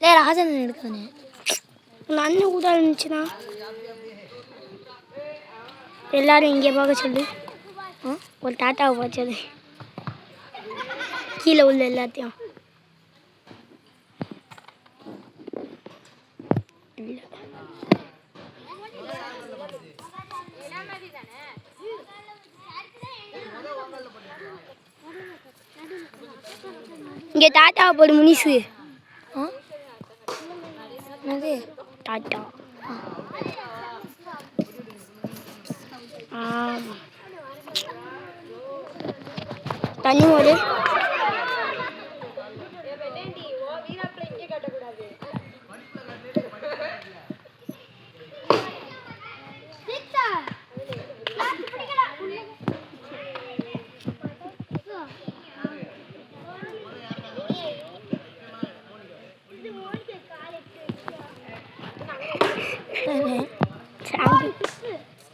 இல்லை ராஜன் எடுக்கானே உங்கள் அண்ணன் கூட இருந்துச்சுன்னா எல்லாரும் இங்கே பார்க்க சொல்லு. ஒரு டாட்டாவை பார்த்து கீழே உள்ள எல்லாத்தையும் இல்லை இங்கே டாட்டாவை போடு முனிசு. என்னது டாட்டா? தண்ணி போடு.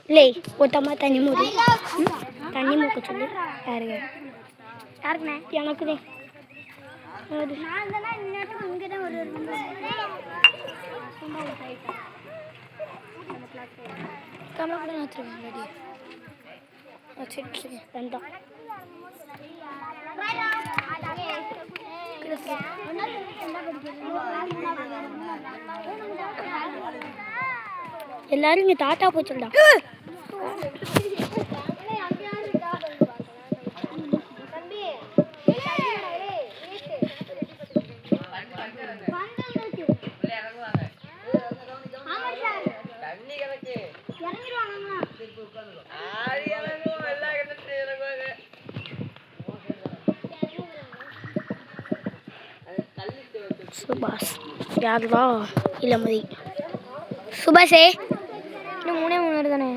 இல்லை ஒத்தம்மா தண்ணி மூடு. தண்ணி மூக்க சொல்லு. யாருங்க யாருக்குண்ணே? எனக்கு தான். கமலா கூட வச்சுருக்கேன். வச்சுருக்கேன் ரெண்டும். எல்லாரும் இங்கே டாட்டா போச்சுடா. சுபாஷ் யாருவா? இளமதி சுபாஷே. இன்னும் 3 தானே.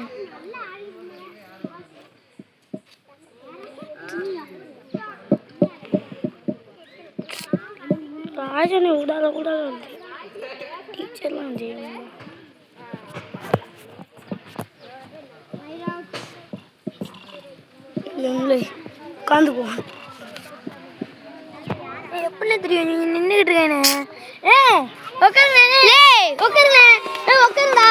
ராஜனை விடாத கூட டீச்சர்லாம் செய்யணும். உட்காந்து போ. எப்படி தெரியும் நீங்க நின்றுக்கிட்டு இருக்கேன்னு? உட்காருங்க உட்காருடா.